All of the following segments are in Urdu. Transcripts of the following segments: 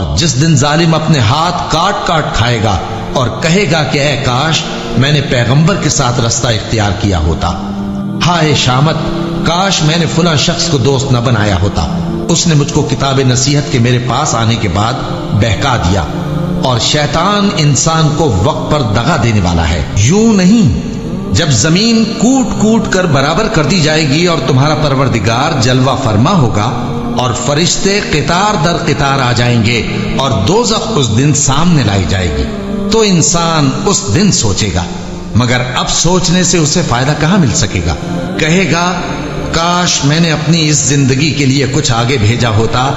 اور جس دن ظالم اپنے ہاتھ کاٹ کاٹ کھائے گا اور کہے گا کہ اے کاش میں نے پیغمبر کے ساتھ رستہ اختیار کیا ہوتا، ہائے شامت کاش میں نے فلاں شخص کو دوست نہ بنایا ہوتا، اس نے مجھ کو کتاب نصیحت کے میرے پاس آنے کے بعد بہکا دیا۔ اور شیطان انسان کو وقت پر دغا دینے والا ہے۔ یوں نہیں، جب زمین کوٹ کوٹ کر برابر کر دی جائے گی اور تمہارا پروردگار جلوہ فرما ہوگا اور فرشتے قطار در قطار آ جائیں گے اور دوزخ اس دن سامنے لائی جائے گی، تو انسان اس دن سوچے گا، مگر اب سوچنے سے اسے فائدہ کہاں مل سکے گا؟ کہے گا کاش میں نے اپنی اس زندگی کے لیے کچھ آگے بھیجا ہوتا،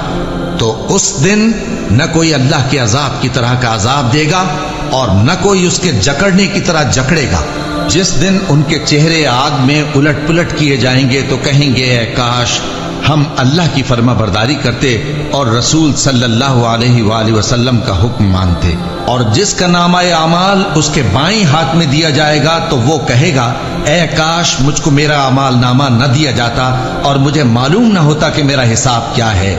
تو اس دن نہ کوئی اللہ کے عذاب کی طرح کا عذاب دے گا اور نہ کوئی اس کے جکڑنے کی طرح جکڑے گا۔ جس دن ان کے چہرے آگ میں الٹ پلٹ کیے جائیں گے تو کہیں گے اے کاش ہم اللہ کی فرما برداری کرتے اور رسول صلی اللہ علیہ وآلہ وسلم کا حکم مانتے۔ اور جس کا نامہ اعمال اس کے بائیں ہاتھ میں دیا جائے گا تو وہ کہے گا اے کاش مجھ کو میرا اعمال نامہ نہ دیا جاتا اور مجھے معلوم نہ ہوتا کہ میرا حساب کیا ہے۔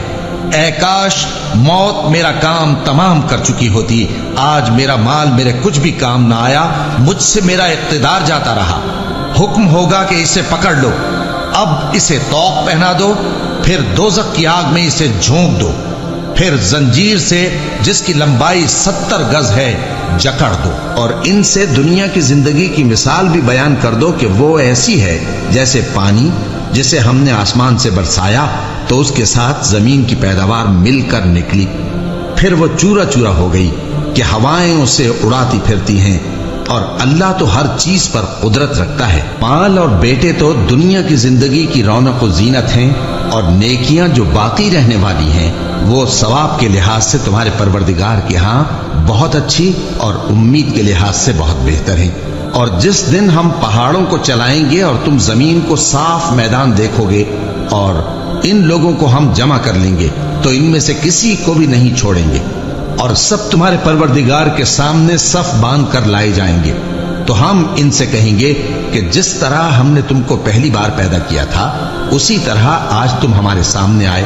اے کاش موت میرا کام تمام کر چکی ہوتی، آج میرا مال میرے کچھ بھی کام نہ آیا، مجھ سے میرا اقتدار جاتا رہا۔ حکم ہوگا کہ اسے پکڑ لو، اب اسے طوق پہنا دو، پھر دوزخ کی آگ میں اسے جھونک دو، پھر زنجیر سے جس کی لمبائی 70 گز ہے جکڑ دو، اور ان سے دنیا کی زندگی کی مثال بھی بیان کر دو کہ وہ ایسی ہے جیسے پانی جسے ہم نے آسمان سے برسایا تو اس کے ساتھ زمین کی پیداوار مل کر نکلی، پھر وہ چورا چورا ہو گئی کہ ہوائیں اسے اڑاتی پھرتی ہیں، اور اللہ تو ہر چیز پر قدرت رکھتا ہے۔ مال اور بیٹے تو دنیا کی زندگی کی رونق و زینت ہیں، اور نیکیاں جو باقی رہنے والی ہیں وہ ثواب کے لحاظ سے تمہارے پروردگار کے ہاں بہت اچھی اور امید کے لحاظ سے بہت بہتر ہیں۔ اور جس دن ہم پہاڑوں کو چلائیں گے اور تم زمین کو صاف میدان دیکھو گے اور ان لوگوں کو ہم جمع کر لیں گے تو ان میں سے کسی کو بھی نہیں چھوڑیں گے، اور سب تمہارے پروردگار کے سامنے صف باندھ کر لائے جائیں گے، تو ہم ان سے کہیں گے کہ جس طرح ہم نے تم کو پہلی بار پیدا کیا تھا اسی طرح آج تم ہمارے سامنے آئے،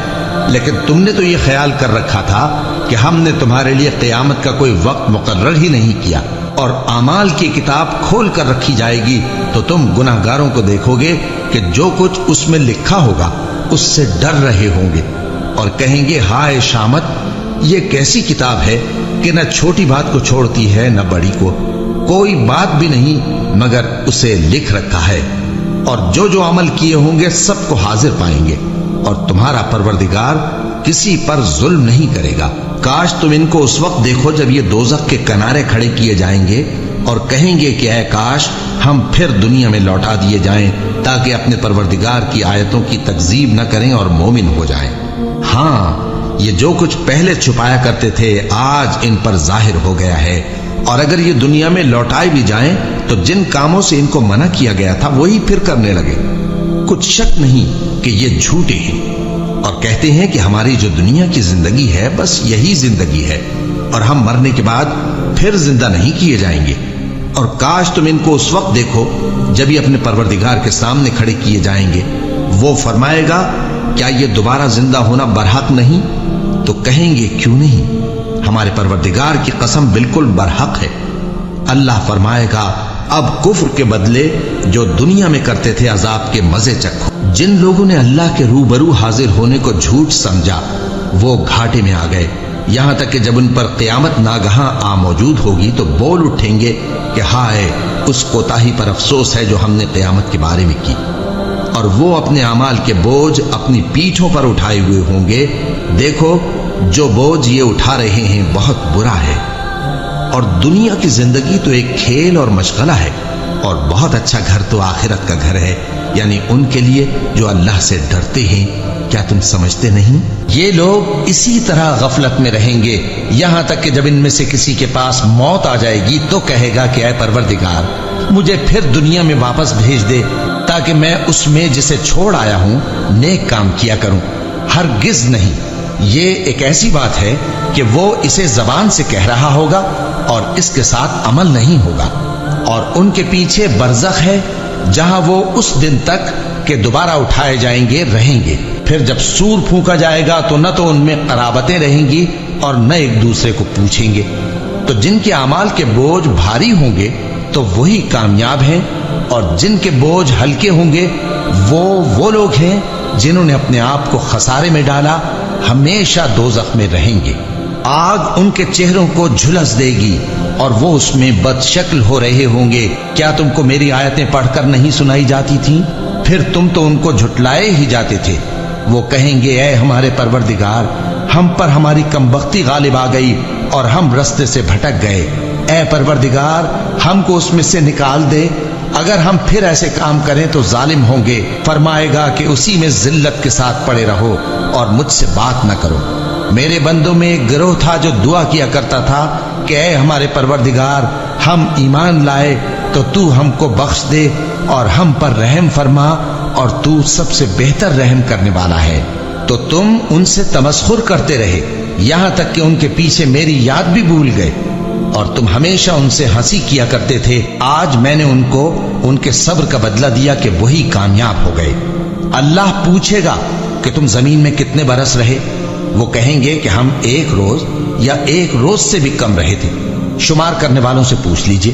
لیکن تم نے تو یہ خیال کر رکھا تھا کہ ہم نے تمہارے لیے قیامت کا کوئی وقت مقرر ہی نہیں کیا، اور اعمال کی کتاب کھول کر رکھی جائے گی تو تم گناہگاروں کو دیکھو گے کہ جو کچھ اس میں لکھا ہوگا اس سے ڈر رہے ہوں گے، اور کہیں گے ہائے شامت یہ کیسی کتاب ہے کہ نہ چھوٹی بات کو چھوڑتی ہے نہ بڑی کو، کوئی بات بھی نہیں مگر اسے لکھ رکھا ہے، اور جو جو عمل کیے ہوں گے سب کو حاضر پائیں گے، اور تمہارا پروردگار کسی پر ظلم نہیں کرے گا۔ کاش تم ان کو اس وقت دیکھو جب یہ دوزخ کے کنارے کھڑے کیے جائیں گے اور کہیں گے کہ اے کاش ہم پھر دنیا میں لوٹا دیے جائیں تاکہ اپنے پروردگار کی آیتوں کی تکذیب نہ کریں اور مومن ہو جائیں۔ ہاں یہ جو کچھ پہلے چھپایا کرتے تھے آج ان پر ظاہر ہو گیا ہے، اور اگر یہ دنیا میں لوٹائے بھی جائیں تو جن کاموں سے ان کو منع کیا گیا تھا وہی پھر کرنے لگے۔ کچھ شک نہیں کہ یہ جھوٹے ہیں اور کہتے ہیں کہ ہماری جو دنیا کی زندگی ہے بس یہی زندگی ہے اور ہم مرنے کے بعد پھر زندہ نہیں کیے جائیں گے۔ اور کاش تم ان کو اس وقت دیکھو جب یہ اپنے پروردگار کے سامنے کھڑے کیے جائیں گے، وہ فرمائے گا کیا یہ دوبارہ زندہ ہونا برحق نہیں؟ تو کہیں گے کیوں نہیں، ہمارے پروردگار کی قسم بالکل برحق ہے۔ اللہ فرمائے گا اب کفر کے بدلے جو دنیا میں کرتے تھے عذاب کے مزے چکھو۔ جن لوگوں نے اللہ کے روبرو حاضر ہونے کو جھوٹ سمجھا وہ گھاٹے میں آ گئے، یہاں تک کہ جب ان پر قیامت ناگہاں آ موجود ہوگی تو بول اٹھیں گے کہ ہائے اس کوتاہی پر افسوس ہے جو ہم نے قیامت کے بارے میں کی، اور وہ اپنے اعمال کے بوجھ اپنی پیٹھوں پر اٹھائے ہوئے ہوں گے، دیکھو جو بوجھ یہ اٹھا رہے ہیں بہت برا ہے، اور دنیا کی زندگی تو ایک کھیل اور مشغلہ ہے، اور بہت اچھا گھر تو آخرت کا گھر ہے، یعنی ان کے لیے جو اللہ سے ڈرتے ہیں۔ کیا تم سمجھتے نہیں؟ یہ لوگ اسی طرح غفلت میں رہیں گے یہاں تک کہ جب ان میں سے کسی کے پاس موت آ جائے گی تو کہے گا کہ اے پروردگار مجھے پھر دنیا میں واپس بھیج دے تاکہ میں اس میں جسے چھوڑ آیا ہوں نیک کام کیا کروں۔ ہرگز نہیں، یہ ایک ایسی بات ہے کہ وہ اسے زبان سے کہہ رہا ہوگا اور اس کے ساتھ عمل نہیں ہوگا، اور ان کے پیچھے برزخ ہے جہاں وہ اس دن تک کہ دوبارہ اٹھائے جائیں گے رہیں گے۔ پھر جب سور پھونکا جائے گا تو نہ تو ان میں قرابتیں رہیں گی اور نہ ایک دوسرے کو پوچھیں گے۔ تو جن کے اعمال کے بوجھ بھاری ہوں گے تو وہی کامیاب ہیں، اور جن کے بوجھ ہلکے ہوں گے وہ لوگ ہیں جنہوں نے اپنے آپ کو خسارے میں ڈالا، ہمیشہ دوزخ میں رہیں گے۔ آگ ان کے چہروں کو جھلس دے گی اور وہ اس میں بد شکل ہو رہے ہوں گے۔ کیا تم کو میری آیتیں پڑھ کر نہیں سنائی جاتی تھیں؟ پھر تم تو ان کو جھٹلائے ہی جاتے تھے۔ وہ کہیں گے اے ہمارے پروردگار، ہم پر ہماری کمبختی غالب آ گئی اور ہم رستے سے بھٹک گئے۔ اے پروردگار، ہم کو اس میں سے نکال دے، اگر ہم پھر ایسے کام کریں تو ظالم ہوں گے۔ فرمائے گا کہ اسی میں ذلت کے ساتھ پڑے رہو اور مجھ سے بات نہ کرو۔ میرے بندوں میں ایک گروہ تھا جو دعا کیا کرتا تھا کہ اے ہمارے پروردگار، ہم ایمان لائے تو تو ہم کو بخش دے اور ہم پر رحم فرما، اور تو سب سے بہتر رحم کرنے والا ہے۔ تو تم ان سے تمسخر کرتے رہے، یہاں تک کہ ان کے پیچھے میری یاد بھی بھول گئے، اور تم ہمیشہ ان سے ہنسی کیا کرتے تھے۔ آج میں نے ان کو ان کے صبر کا بدلہ دیا کہ وہی کامیاب ہو گئے۔ اللہ پوچھے گا کہ تم زمین میں کتنے برس رہے؟ وہ کہیں گے کہ ہم 1 روز یا 1 روز سے بھی کم رہے تھے۔ شمار کرنے والوں سے پوچھ لیجئے۔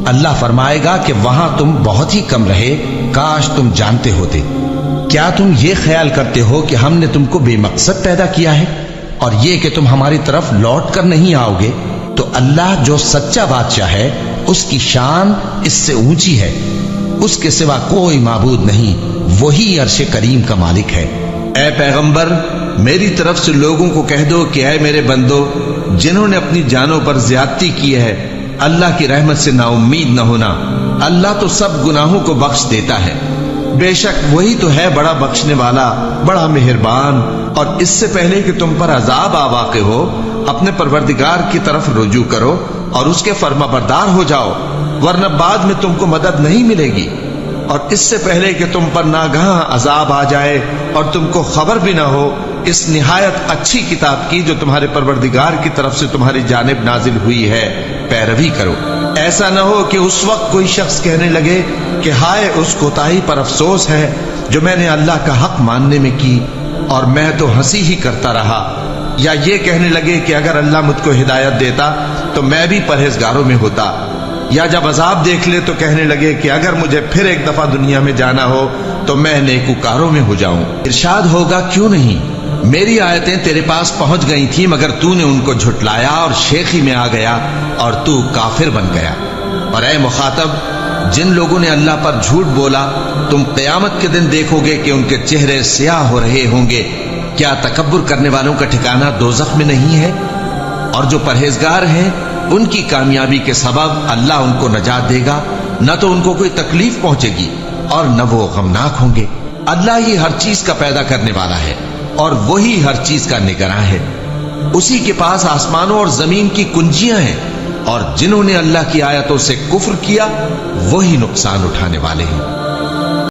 اللہ فرمائے گا کہ وہاں تم بہت ہی کم رہے، کاش تم جانتے ہوتے۔ کیا تم یہ خیال کرتے ہو کہ ہم نے تم کو بے مقصد پیدا کیا ہے، اور یہ کہ تم ہماری طرف لوٹ کر نہیں آؤ گے؟ تو اللہ جو سچا بادشاہ ہے، اس کی شان اس سے اونچی ہے، اس کے سوا کوئی معبود نہیں، وہی عرش کریم کا مالک ہے۔ اے پیغمبر، میری طرف سے لوگوں کو کہہ دو کہ اے میرے بندو، جنہوں نے اپنی جانوں پر زیادتی کی ہے، اللہ کی رحمت سے نا امید نہ ہونا۔ اللہ تو سب گناہوں کو بخش دیتا ہے، بے شک وہی تو ہے بڑا بخشنے والا، بڑا مہربان۔ اور اس سے پہلے کہ تم پر عذاب آ واقع ہو، اپنے پروردگار کی طرف رجوع کرو اور اس کے فرما بردار ہو جاؤ، ورنہ بعد میں تم کو مدد نہیں ملے گی۔ اور اس سے پہلے کہ تم پر ناگہاں عذاب آ جائے اور تم کو خبر بھی نہ ہو، اس نہایت اچھی کتاب کی جو تمہارے پروردگار کی طرف سے تمہاری جانب نازل ہوئی ہے پیروی کرو۔ ایسا نہ ہو کہ اس وقت کوئی شخص کہنے لگے کہ ہائے اس کوتاہی پر افسوس ہے جو میں نے اللہ کا حق ماننے میں کی، اور میں تو ہنسی ہی کرتا رہا۔ یا یہ کہنے لگے کہ اگر اللہ مجھ کو ہدایت دیتا تو میں بھی پرہیزگاروں میں ہوتا۔ یا جب عذاب دیکھ لے تو کہنے لگے کہ اگر مجھے پھر ایک دفعہ دنیا میں جانا ہو تو میں نیکوکاروں میں ہو جاؤں۔ ارشاد ہوگا کیوں نہیں، میری آیتیں تیرے پاس پہنچ گئی تھیں مگر تو نے ان کو جھٹلایا اور شیخی میں آ گیا اور تو کافر بن گیا۔ اور اے مخاطب، جن لوگوں نے اللہ پر جھوٹ بولا، تم قیامت کے دن دیکھو گے کہ ان کے چہرے سیاہ ہو رہے ہوں گے۔ کیا تکبر کرنے والوں کا ٹھکانہ دوزخ میں نہیں ہے؟ اور جو پرہیزگار ہیں ان کی کامیابی کے سبب اللہ ان کو نجات دے گا، نہ تو ان کو کوئی تکلیف پہنچے گی اور نہ وہ غمناک ہوں گے۔ اللہ ہی ہر چیز کا پیدا کرنے والا ہے اور وہی ہر چیز کا نگراں ہے۔ اسی کے پاس آسمانوں اور زمین کی کنجیاں ہیں، اور جنہوں نے اللہ کی آیتوں سے کفر کیا وہی نقصان اٹھانے والے ہیں۔